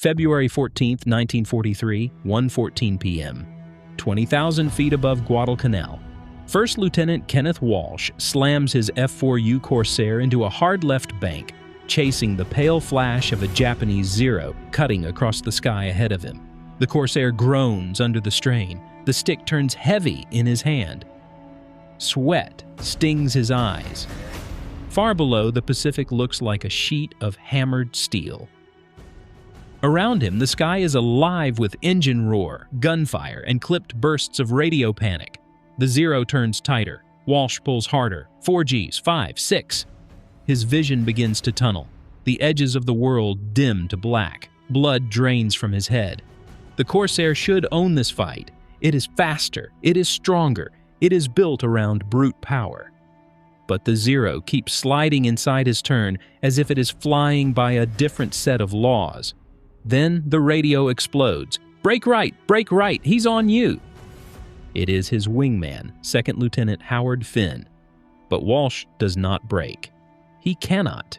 February 14, 1943, 1:14 p.m. 20,000 feet above Guadalcanal. First Lieutenant Kenneth Walsh slams his F4U Corsair into a hard-left bank, chasing the pale flash of a Japanese Zero cutting across the sky ahead of him. The Corsair groans under the strain. The stick turns heavy in his hand. Sweat stings his eyes. Far below, the Pacific looks like a sheet of hammered steel. Around him, the sky is alive with engine roar, gunfire, and clipped bursts of radio panic. The Zero turns tighter. Walsh pulls harder. 4 Gs, 5, 6. His vision begins to tunnel. The edges of the world dim to black. Blood drains from his head. The Corsair should own this fight. It is faster. It is stronger. It is built around brute power. But the Zero keeps sliding inside his turn as if it is flying by a different set of laws. Then the radio explodes. Brake right, he's on you. It is his wingman, Second Lieutenant Howard Finn. But Walsh does not brake. He cannot.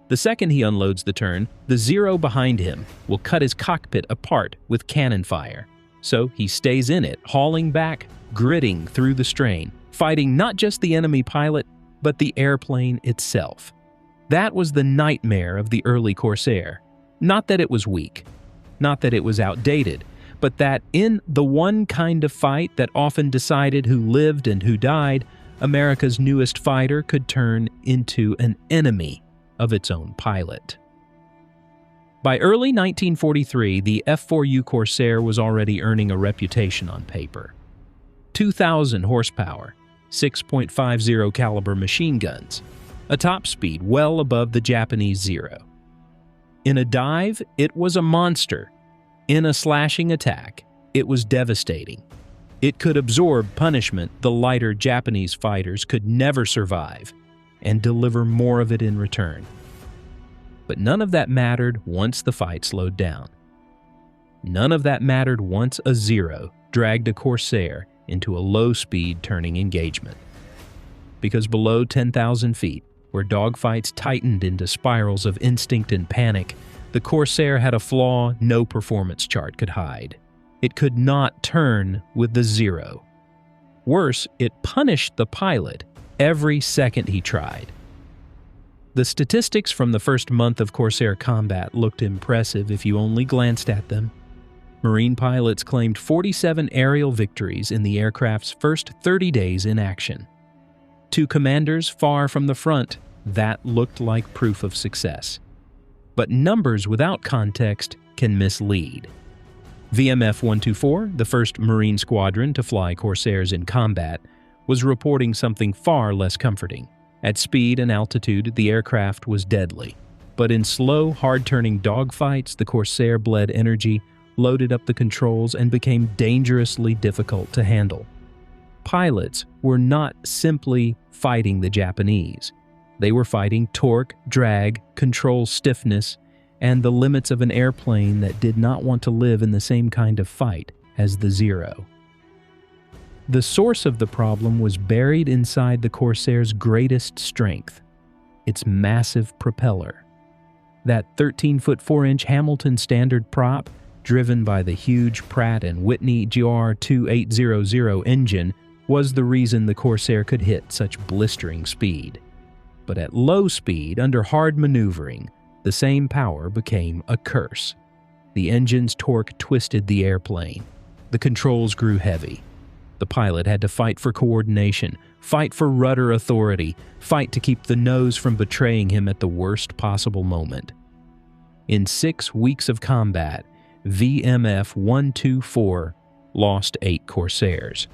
The second he unloads the turn, the Zero behind him will cut his cockpit apart with cannon fire. So he stays in it, hauling back, gritting through the strain, fighting not just the enemy pilot, but the airplane itself. That was the nightmare of the early Corsair. Not that it was weak, not that it was outdated, but that in the one kind of fight that often decided who lived and who died, America's newest fighter could turn into an enemy of its own pilot. By early 1943, the F4U Corsair was already earning a reputation on paper. 2,000 horsepower, 6.50 caliber machine guns, a top speed well above the Japanese Zero. In a dive, it was a monster. In a slashing attack, it was devastating. It could absorb punishment the lighter Japanese fighters could never survive and deliver more of it in return. But none of that mattered once the fight slowed down. None of that mattered once a Zero dragged a Corsair into a low-speed turning engagement. Because below 10,000 feet, where dogfights tightened into spirals of instinct and panic, the Corsair had a flaw no performance chart could hide. It could not turn with the Zero. Worse, it punished the pilot every second he tried. The statistics from the first month of Corsair combat looked impressive if you only glanced at them. Marine pilots claimed 47 aerial victories in the aircraft's first 30 days in action. To commanders far from the front, that looked like proof of success. But numbers without context can mislead. VMF 124, the first Marine squadron to fly Corsairs in combat, was reporting something far less comforting. At speed and altitude, the aircraft was deadly. But in slow, hard-turning dogfights, the Corsair bled energy, loaded up the controls, and became dangerously difficult to handle. Pilots were not simply fighting the Japanese. They were fighting torque, drag, control stiffness, and the limits of an airplane that did not want to live in the same kind of fight as the Zero. The source of the problem was buried inside the Corsair's greatest strength, its massive propeller. That 13-foot 4-inch Hamilton standard prop, driven by the huge Pratt & Whitney GR2800 engine, was the reason the Corsair could hit such blistering speed. But at low speed, under hard maneuvering, the same power became a curse. The engine's torque twisted the airplane. The controls grew heavy. The pilot had to fight for coordination, fight for rudder authority, fight to keep the nose from betraying him at the worst possible moment. In 6 weeks of combat, VMF 124 lost 8 Corsairs.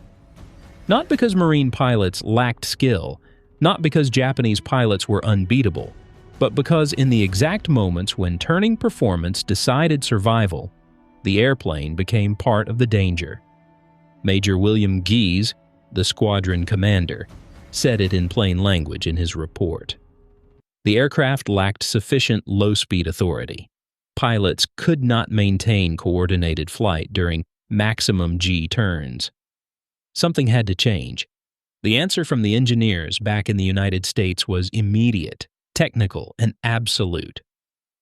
Not because Marine pilots lacked skill, not because Japanese pilots were unbeatable, but because in the exact moments when turning performance decided survival, the airplane became part of the danger. Major William Gies, the squadron commander, said it in plain language in his report. The aircraft lacked sufficient low-speed authority. Pilots could not maintain coordinated flight during maximum G turns. Something had to change. The answer from the engineers back in the United States was immediate, technical, and absolute.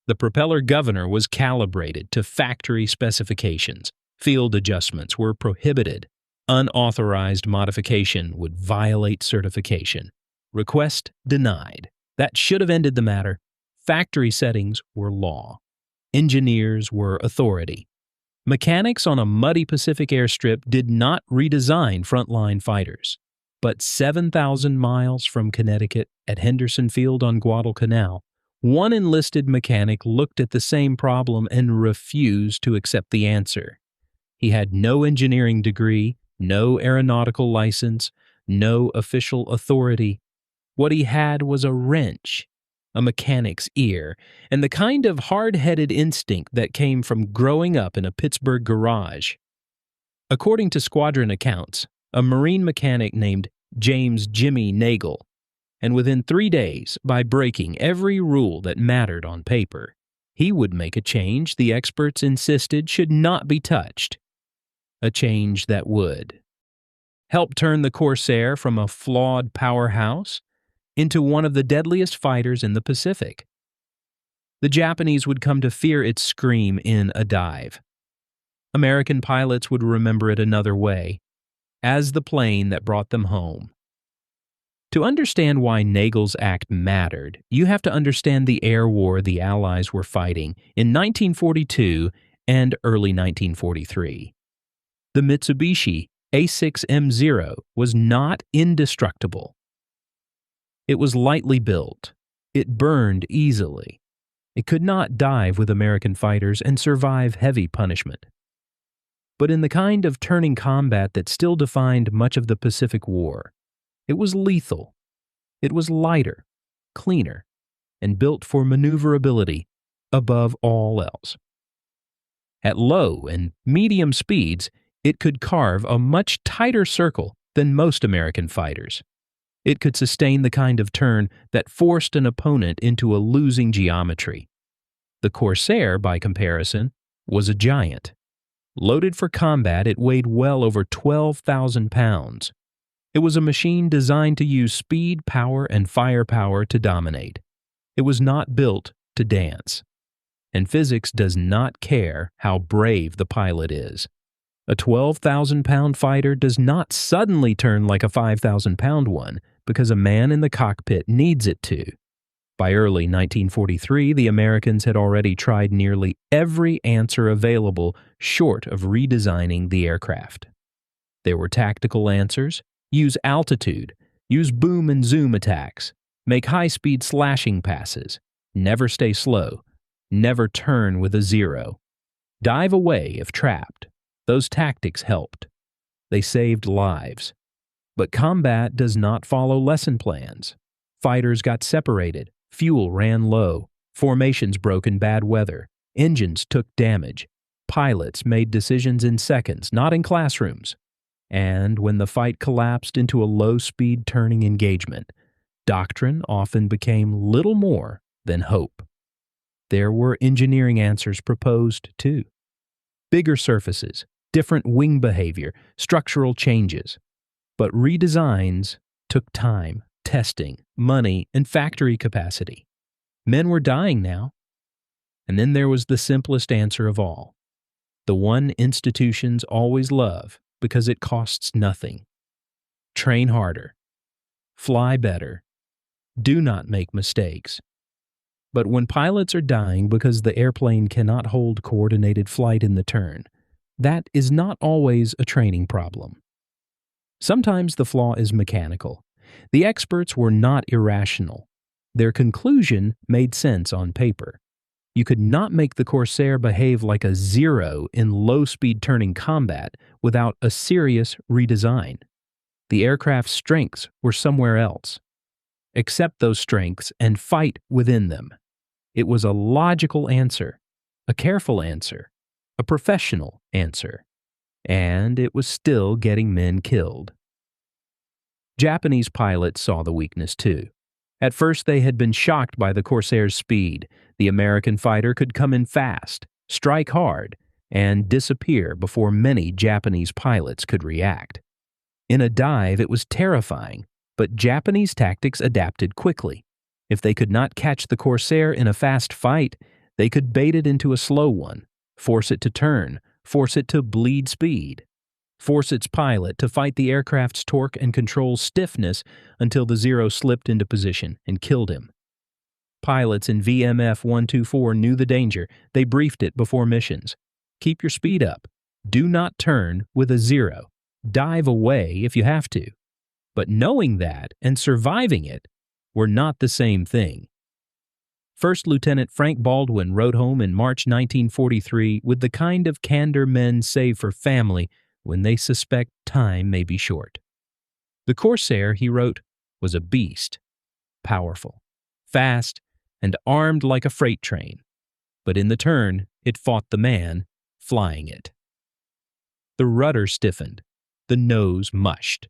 The propeller governor was calibrated to factory specifications. Field adjustments were prohibited. Unauthorized modification would violate certification. Request denied. That should have ended the matter. Factory settings were law. Engineers were authority. Mechanics on a muddy Pacific airstrip did not redesign frontline fighters. But 7,000 miles from Connecticut at Henderson Field on Guadalcanal, one enlisted mechanic looked at the same problem and refused to accept the answer. He had no engineering degree, no aeronautical license, no official authority. What he had was a wrench, a mechanic's ear, and the kind of hard-headed instinct that came from growing up in a Pittsburgh garage. According to squadron accounts, a Marine mechanic named James Jimmy Nagel, and within 3 days, by breaking every rule that mattered on paper, he would make a change the experts insisted should not be touched. A change that would help turn the Corsair from a flawed powerhouse into one of the deadliest fighters in the Pacific. The Japanese would come to fear its scream in a dive. American pilots would remember it another way, as the plane that brought them home. To understand why Nagel's act mattered, you have to understand the air war the Allies were fighting in 1942 and early 1943. The Mitsubishi A6M0 was not indestructible. It was lightly built. It burned easily. It could not dive with American fighters and survive heavy punishment. But in the kind of turning combat that still defined much of the Pacific War, it was lethal. It was lighter, cleaner, and built for maneuverability above all else. At low and medium speeds, it could carve a much tighter circle than most American fighters. It could sustain the kind of turn that forced an opponent into a losing geometry. The Corsair, by comparison, was a giant. Loaded for combat, it weighed well over 12,000 pounds. It was a machine designed to use speed, power, and firepower to dominate. It was not built to dance. And physics does not care how brave the pilot is. A 12,000-pound fighter does not suddenly turn like a 5,000-pound one because a man in the cockpit needs it to. By early 1943, the Americans had already tried nearly every answer available short of redesigning the aircraft. There were tactical answers: use altitude, use boom and zoom attacks, make high-speed slashing passes, never stay slow, never turn with a zero, dive away if trapped. Those tactics helped. They saved lives. But combat does not follow lesson plans. Fighters got separated, fuel ran low, formations broke in bad weather, engines took damage, pilots made decisions in seconds, not in classrooms. And when the fight collapsed into a low-speed turning engagement, doctrine often became little more than hope. There were engineering answers proposed, too. Bigger surfaces, different wing behavior, structural changes. But redesigns took time, testing, money, and factory capacity. Men were dying now. And then there was the simplest answer of all, the one institutions always love because it costs nothing. Train harder. Fly better. Do not make mistakes. But when pilots are dying because the airplane cannot hold coordinated flight in the turn, that is not always a training problem. Sometimes the flaw is mechanical. The experts were not irrational. Their conclusion made sense on paper. You could not make the Corsair behave like a zero in low-speed turning combat without a serious redesign. The aircraft's strengths were somewhere else. Accept those strengths and fight within them. It was a logical answer, a careful answer, a professional answer. And it was still getting men killed. Japanese pilots saw the weakness too. At first they had been shocked by the Corsair's speed. The American fighter could come in fast, strike hard, and disappear before many Japanese pilots could react. In a dive it was terrifying, but Japanese tactics adapted quickly. If they could not catch the Corsair in a fast fight, They could bait it into a slow one, force it to turn, force it to bleed speed, force its pilot to fight the aircraft's torque and control stiffness until the Zero slipped into position and killed him. Pilots in VMF 124 knew the danger. They briefed it before missions. Keep your speed up. Do not turn with a Zero. Dive away if you have to. But knowing that and surviving it were not the same thing. First Lieutenant Frank Baldwin wrote home in March 1943 with the kind of candor men save for family when they suspect time may be short. The Corsair, he wrote, was a beast, powerful, fast, and armed like a freight train. But in the turn, it fought the man flying it. The rudder stiffened. The nose mushed.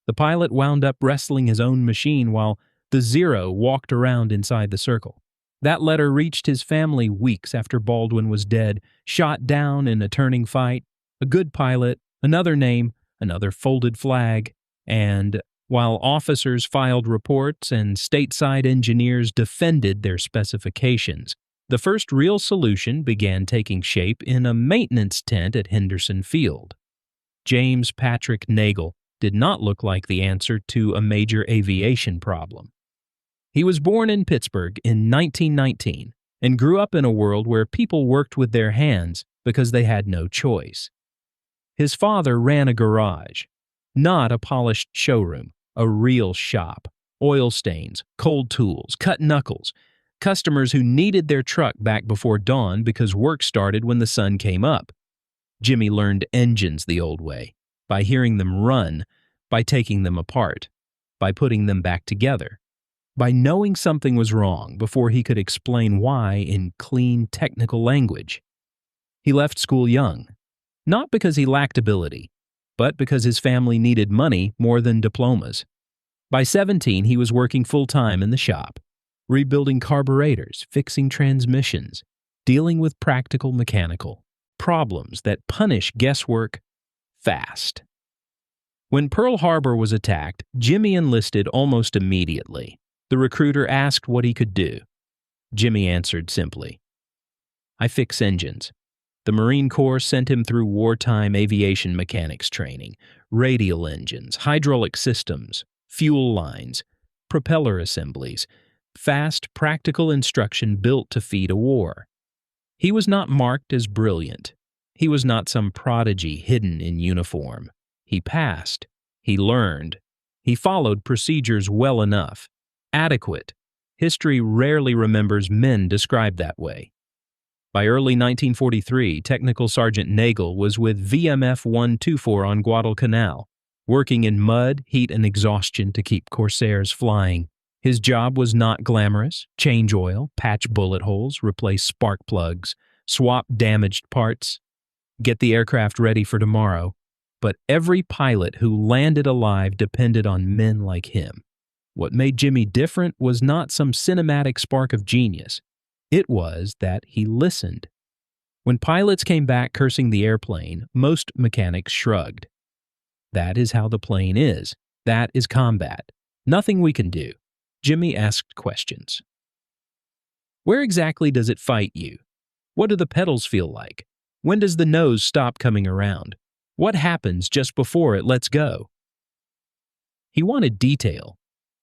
The pilot wound up wrestling his own machine while the Zero walked around inside the circle. That letter reached his family weeks after Baldwin was dead, shot down in a turning fight, a good pilot, another name, another folded flag, and while officers filed reports and stateside engineers defended their specifications, the first real solution began taking shape in a maintenance tent at Henderson Field. James Patrick Nagel did not look like the answer to a major aviation problem. He was born in Pittsburgh in 1919 and grew up in a world where people worked with their hands because they had no choice. His father ran a garage, not a polished showroom, a real shop, oil stains, cold tools, cut knuckles, customers who needed their truck back before dawn because work started when the sun came up. Jimmy learned engines the old way, by hearing them run, by taking them apart, by putting them back together, by knowing something was wrong before he could explain why in clean technical language. He left school young, not because he lacked ability, but because his family needed money more than diplomas. By 17, he was working full-time in the shop, rebuilding carburetors, fixing transmissions, dealing with practical mechanical problems that punish guesswork fast. When Pearl Harbor was attacked, Jimmy enlisted almost immediately. The recruiter asked what he could do. Jimmy answered simply, "I fix engines." The Marine Corps sent him through wartime aviation mechanics training, radial engines, hydraulic systems, fuel lines, propeller assemblies, fast, practical instruction built to feed a war. He was not marked as brilliant. He was not some prodigy hidden in uniform. He passed. He learned. He followed procedures well enough. Adequate. History rarely remembers men described that way. By early 1943, Technical Sergeant Nagel was with VMF 124 on Guadalcanal, working in mud, heat, and exhaustion to keep Corsairs flying. His job was not glamorous: change oil, patch bullet holes, replace spark plugs, swap damaged parts, get the aircraft ready for tomorrow. But every pilot who landed alive depended on men like him. What made Jimmy different was not some cinematic spark of genius. It was that he listened. When pilots came back cursing the airplane, most mechanics shrugged. That is how the plane is. That is combat. Nothing we can do. Jimmy asked questions. Where exactly does it fight you? What do the pedals feel like? When does the nose stop coming around? What happens just before it lets go? He wanted detail.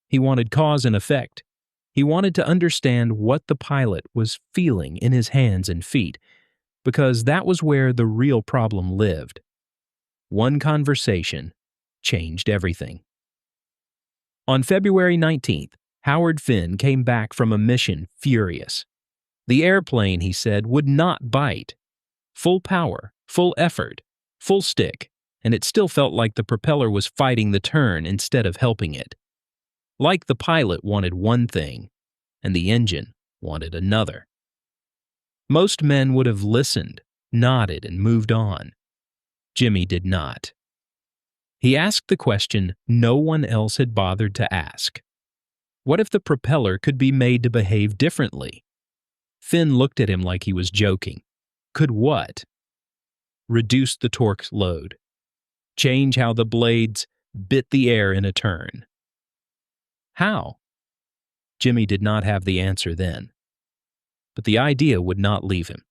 He wanted cause and effect. He wanted to understand what the pilot was feeling in his hands and feet, because that was where the real problem lived. One conversation changed everything. On February 19th, Howard Finn came back from a mission furious. The airplane, he said, would not bite. Full power, full effort, full stick, and it still felt like the propeller was fighting the turn instead of helping it. Like the pilot wanted one thing, and the engine wanted another. Most men would have listened, nodded, and moved on. Jimmy did not. He asked the question no one else had bothered to ask. What if the propeller could be made to behave differently? Finn looked at him like he was joking. Could what? Reduce the torque load. Change how the blades bit the air in a turn. How? Jimmy did not have the answer then. but the idea would not leave him.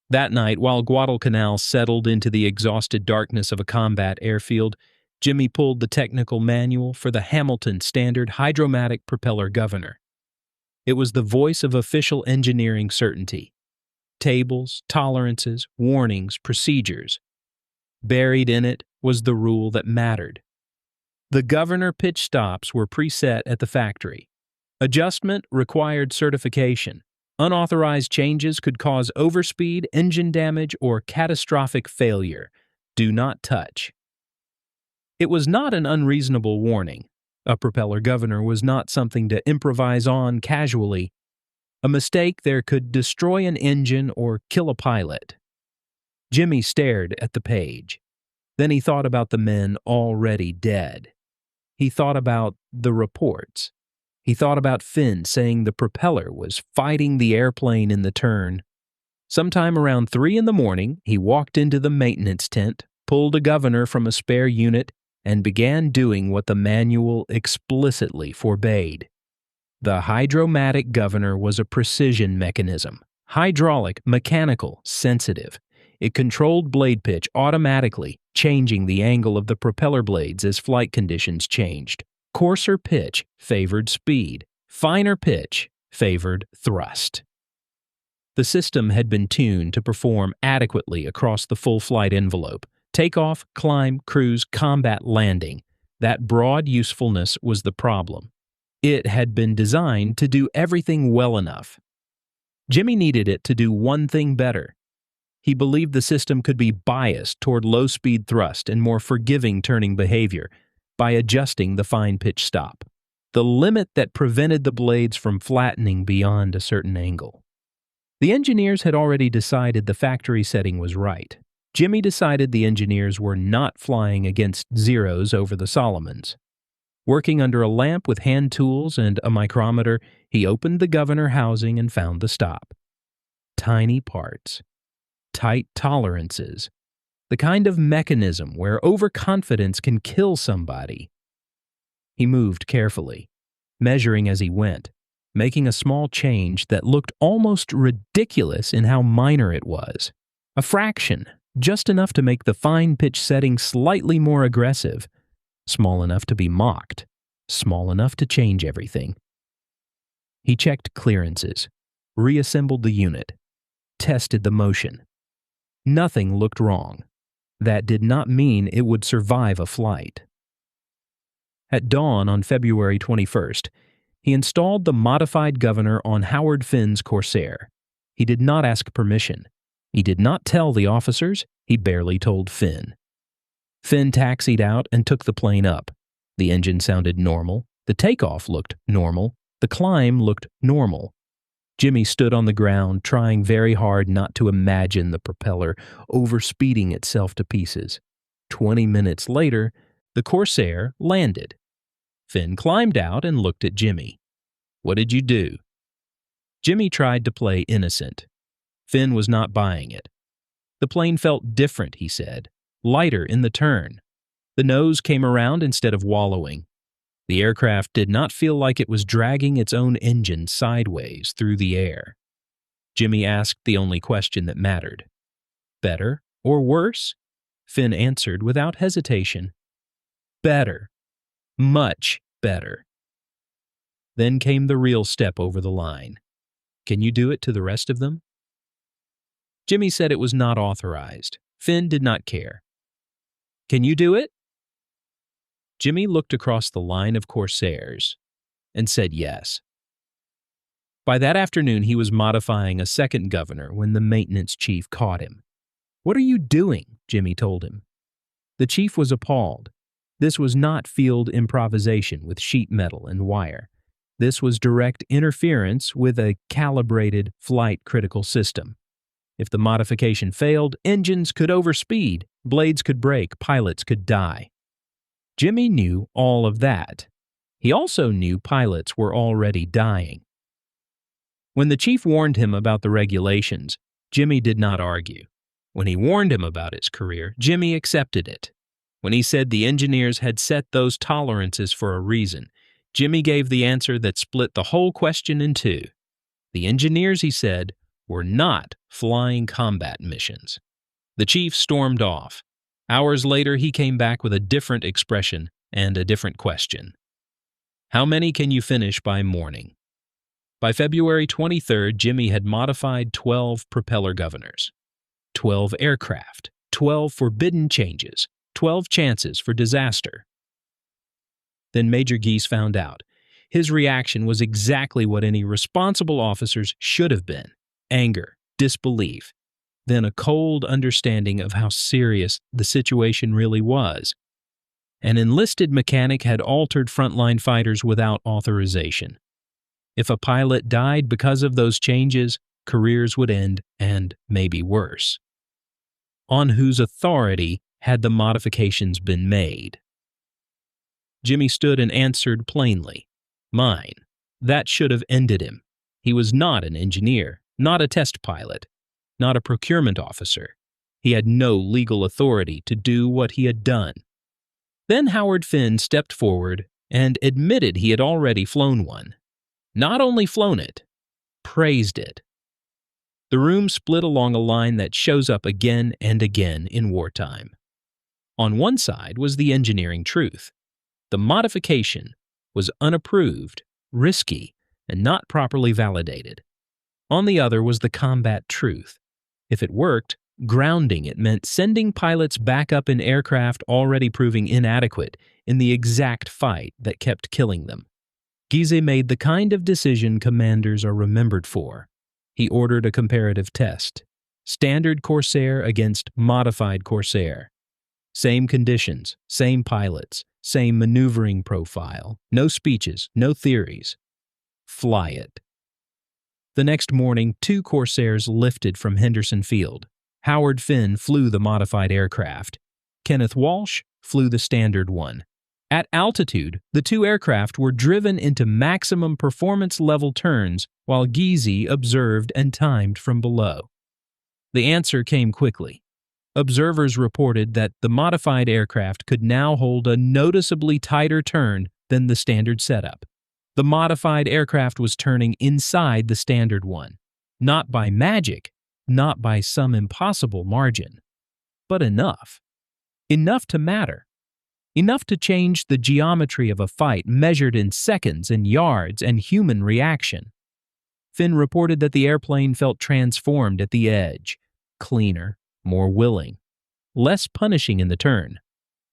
That night, while Guadalcanal settled into the exhausted darkness of a combat airfield, Jimmy pulled the technical manual for the Hamilton Standard Hydromatic Propeller Governor. It was the voice of official engineering certainty. Tables, tolerances, warnings, procedures. Buried in it was the rule that mattered. The governor pitch stops were preset at the factory. Adjustment required certification. Unauthorized changes could cause overspeed, engine damage, or catastrophic failure. Do not touch. It was not an unreasonable warning. A propeller governor was not something to improvise on casually. A mistake there could destroy an engine or kill a pilot. Jimmy stared at the page. Then he thought about the men already dead. He thought about the reports. He thought about Finn saying the propeller was fighting the airplane in the turn. Sometime around 3 a.m, he walked into the maintenance tent, pulled a governor from a spare unit, and began doing what the manual explicitly forbade. The hydromatic governor was a precision mechanism, hydraulic, mechanical, sensitive. It controlled blade pitch automatically, changing the angle of the propeller blades as flight conditions changed. Coarser pitch favored speed. Finer pitch favored thrust. The system had been tuned to perform adequately across the full flight envelope. Takeoff, climb, cruise, combat, landing. That broad usefulness was the problem. It had been designed to do everything well enough. Jimmy needed it to do one thing better. He believed the system could be biased toward low-speed thrust and more forgiving turning behavior by adjusting the fine pitch stop, the limit that prevented the blades from flattening beyond a certain angle. The engineers had already decided the factory setting was right. Jimmy decided the engineers were not flying against zeros over the Solomons. Working under a lamp with hand tools and a micrometer, he opened the governor housing and found the stop. Tiny parts. Tight tolerances. The kind of mechanism where overconfidence can kill somebody. He moved carefully, measuring as he went, making a small change that looked almost ridiculous in how minor it was. A fraction, just enough to make the fine pitch setting slightly more aggressive, small enough to be mocked, small enough to change everything. He checked clearances, reassembled the unit, tested the motion. Nothing looked wrong. That did not mean it would survive a flight. At dawn on February 21st, he installed the modified governor on Howard Finn's Corsair. He did not ask permission. He did not tell the officers. He barely told Finn. Finn taxied out and took the plane up. The engine sounded normal. The takeoff looked normal. The climb looked normal. Jimmy stood on the ground, trying very hard not to imagine the propeller overspeeding itself to pieces. 20 minutes later, the Corsair landed. Finn climbed out and looked at Jimmy. "What did you do?" Jimmy tried to play innocent. Finn was not buying it. "The plane felt different," he said. "Lighter in the turn. The nose came around instead of wallowing. The aircraft did not feel like it was dragging its own engine sideways through the air." Jimmy asked the only question that mattered. "Better or worse?" Finn answered without hesitation. "Better. Much better." Then came the real step over the line. "Can you do it to the rest of them?" Jimmy said it was not authorized. Finn did not care. "Can you do it?" Jimmy looked across the line of Corsairs and said yes. By that afternoon, he was modifying a second governor when the maintenance chief caught him. "What are you doing?" Jimmy told him. The chief was appalled. This was not field improvisation with sheet metal and wire. This was direct interference with a calibrated flight-critical system. If the modification failed, engines could overspeed, blades could break, pilots could die. Jimmy knew all of that. He also knew pilots were already dying. When the chief warned him about the regulations, Jimmy did not argue. When he warned him about his career, Jimmy accepted it. When he said the engineers had set those tolerances for a reason, Jimmy gave the answer that split the whole question in two. The engineers, he said, were not flying combat missions. The chief stormed off. Hours later, he came back with a different expression and a different question. How many can you finish by morning? By February 23rd, Jimmy had modified 12 propeller governors, 12 aircraft, 12 forbidden changes, 12 chances for disaster. Then Major Geese found out. His reaction was exactly what any responsible officer's should have been: anger, disbelief, then a cold understanding of how serious the situation really was. An enlisted mechanic had altered frontline fighters without authorization. If a pilot died because of those changes, careers would end, and maybe worse. On whose authority had the modifications been made? Jimmy stood and answered plainly, "Mine." That should have ended him. He was not an engineer, not a test pilot, not a procurement officer. He had no legal authority to do what he had done. Then Howard Finn stepped forward and admitted he had already flown one. Not only flown it, praised it. The room split along a line that shows up again and again in wartime. On one side was the engineering truth. The modification was unapproved, risky, and not properly validated. On the other was the combat truth. If it worked, grounding it meant sending pilots back up in aircraft already proving inadequate in the exact fight that kept killing them. Giese made the kind of decision commanders are remembered for. He ordered a comparative test. Standard Corsair against modified Corsair. Same conditions, same pilots, same maneuvering profile. No speeches, no theories. Fly it. The next morning, 2 Corsairs lifted from Henderson Field. Howard Finn flew the modified aircraft. Kenneth Walsh flew the standard one. At altitude, the 2 aircraft were driven into maximum performance level turns while Giese observed and timed from below. The answer came quickly. Observers reported that the modified aircraft could now hold a noticeably tighter turn than the standard setup. The modified aircraft was turning inside the standard one. Not by magic, not by some impossible margin, but enough. Enough to matter. Enough to change the geometry of a fight measured in seconds and yards and human reaction. Finn reported that the airplane felt transformed at the edge, cleaner, more willing, less punishing in the turn.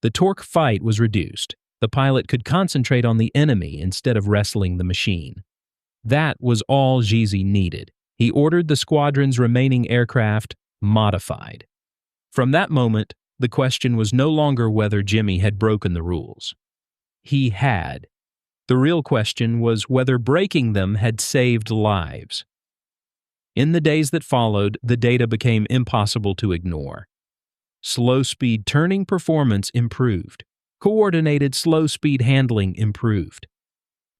The torque fight was reduced. The pilot could concentrate on the enemy instead of wrestling the machine. That was all Giese needed. He ordered the squadron's remaining aircraft modified. From that moment, the question was no longer whether Jimmy had broken the rules. He had. The real question was whether breaking them had saved lives. In the days that followed, the data became impossible to ignore. Slow-speed turning performance improved. Coordinated slow-speed handling improved.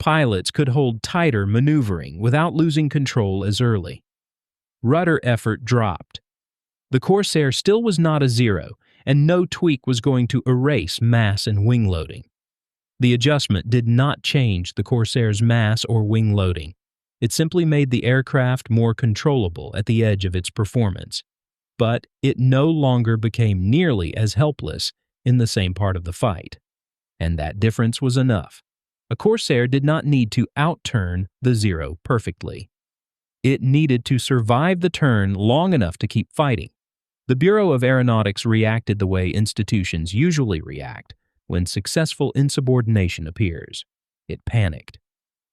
Pilots could hold tighter maneuvering without losing control as early. Rudder effort dropped. The Corsair still was not a zero, and no tweak was going to erase mass and wing loading. The adjustment did not change the Corsair's mass or wing loading. It simply made the aircraft more controllable at the edge of its performance. But it no longer became nearly as helpless in the same part of the fight. And that difference was enough. A Corsair did not need to outturn the Zero perfectly. It needed to survive the turn long enough to keep fighting. The Bureau of Aeronautics reacted the way institutions usually react when successful insubordination appears. It panicked.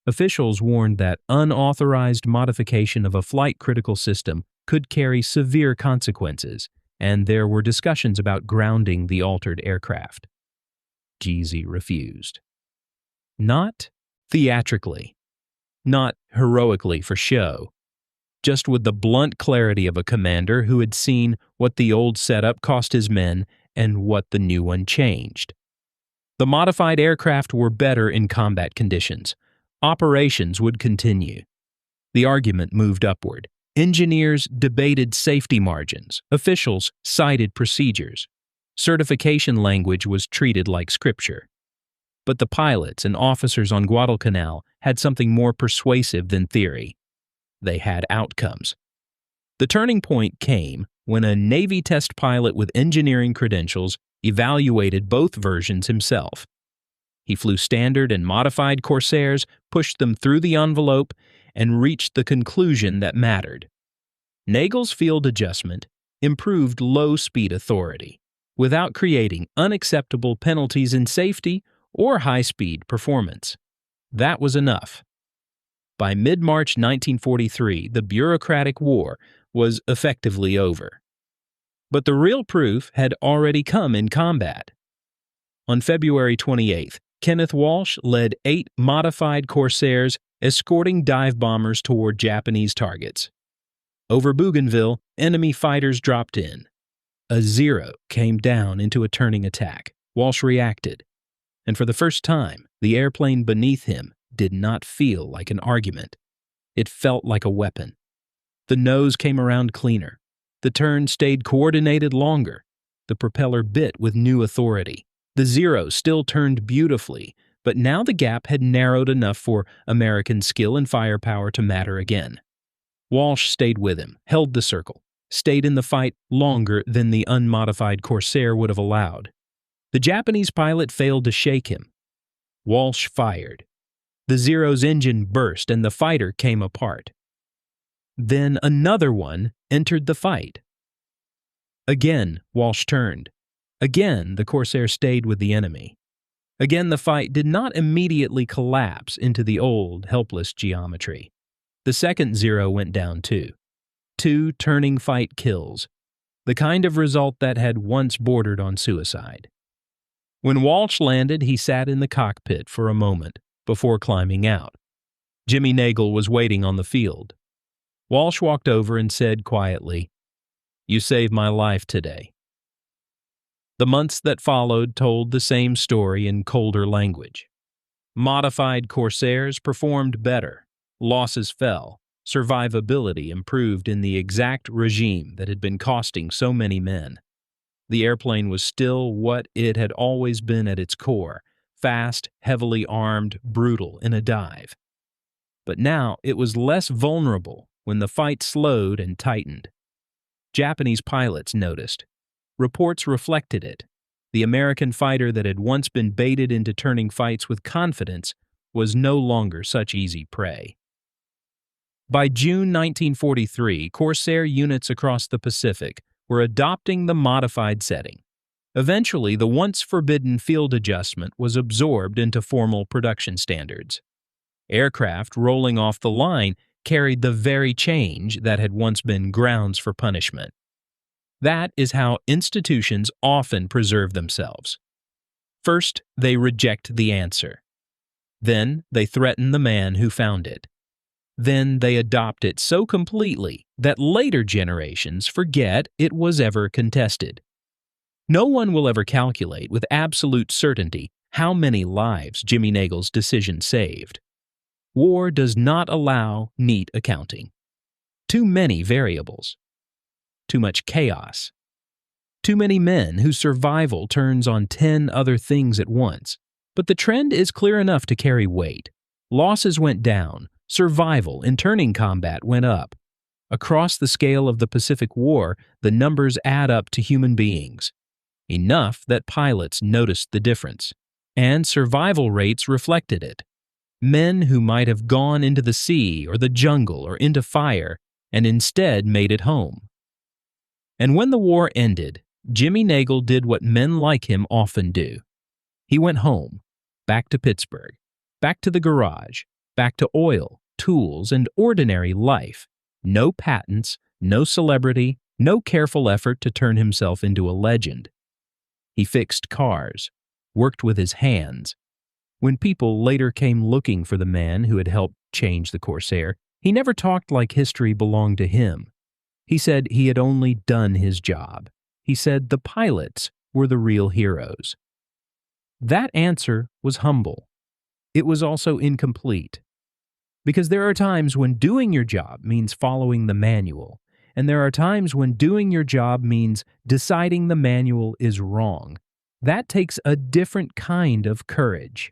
Officials warned that unauthorized modification of a flight-critical system could carry severe consequences, and there were discussions about grounding the altered aircraft. Giese refused. Not theatrically, not heroically for show, just with the blunt clarity of a commander who had seen what the old setup cost his men and what the new one changed. The modified aircraft were better in combat conditions. Operations would continue. The argument moved upward. Engineers debated safety margins. Officials cited procedures. Certification language was treated like scripture. But the pilots and officers on Guadalcanal had something more persuasive than theory. they had outcomes. The turning point came when a Navy test pilot with engineering credentials evaluated both versions himself. He flew standard and modified Corsairs, pushed them through the envelope, and reached the conclusion that mattered. Nagel's field adjustment improved low-speed authority without creating unacceptable penalties in safety or high-speed performance. That was enough. By mid-March 1943, the bureaucratic war was effectively over. But the real proof had already come in combat. On February 28th, Kenneth Walsh led 8 modified Corsairs escorting dive bombers toward Japanese targets. Over Bougainville, enemy fighters dropped in. A Zero came down into a turning attack. Walsh reacted, and for the first time, the airplane beneath him did not feel like an argument. It felt like a weapon. The nose came around cleaner. The turn stayed coordinated longer. The propeller bit with new authority. The Zero still turned beautifully, but now the gap had narrowed enough for American skill and firepower to matter again. Walsh stayed with him, held the circle, stayed in the fight longer than the unmodified Corsair would have allowed. The Japanese pilot failed to shake him. Walsh fired. The Zero's engine burst and the fighter came apart. Then another one entered the fight. Again, Walsh turned. Again, the Corsair stayed with the enemy. Again, the fight did not immediately collapse into the old, helpless geometry. The second Zero went down too. 2 turning fight kills, the kind of result that had once bordered on suicide. When Walsh landed, he sat in the cockpit for a moment before climbing out. Jimmy Nagel was waiting on the field. Walsh walked over and said quietly, "You saved my life today." The months that followed told the same story in colder language. Modified Corsairs performed better, losses fell, survivability improved in the exact regime that had been costing so many men. The airplane was still what it had always been at its core, fast, heavily armed, brutal in a dive. But now it was less vulnerable when the fight slowed and tightened. Japanese pilots noticed. Reports reflected it. The American fighter that had once been baited into turning fights with confidence was no longer such easy prey. By June 1943, Corsair units across the Pacific were adopting the modified setting. Eventually, the once forbidden field adjustment was absorbed into formal production standards. Aircraft rolling off the line carried the very change that had once been grounds for punishment. That is how institutions often preserve themselves. First, they reject the answer. Then, they threaten the man who found it. Then, they adopt it so completely that later generations forget it was ever contested. No one will ever calculate with absolute certainty how many lives Jimmy Nagel's decision saved. War does not allow neat accounting. Too many variables. Too much chaos. Too many men whose survival turns on 10 other things at once. But the trend is clear enough to carry weight. Losses went down. Survival in turning combat went up. Across the scale of the Pacific War, the numbers add up to human beings. Enough that pilots noticed the difference. And survival rates reflected it. Men who might have gone into the sea or the jungle or into fire and instead made it home. And when the war ended, Jimmy Nagel did what men like him often do. He went home, back to Pittsburgh, back to the garage, back to oil, tools, and ordinary life. No patents, no celebrity, no careful effort to turn himself into a legend. He fixed cars, worked with his hands. When people later came looking for the man who had helped change the Corsair, he never talked like history belonged to him. He said he had only done his job. He said the pilots were the real heroes. That answer was humble. It was also incomplete. Because there are times when doing your job means following the manual, and there are times when doing your job means deciding the manual is wrong. That takes a different kind of courage.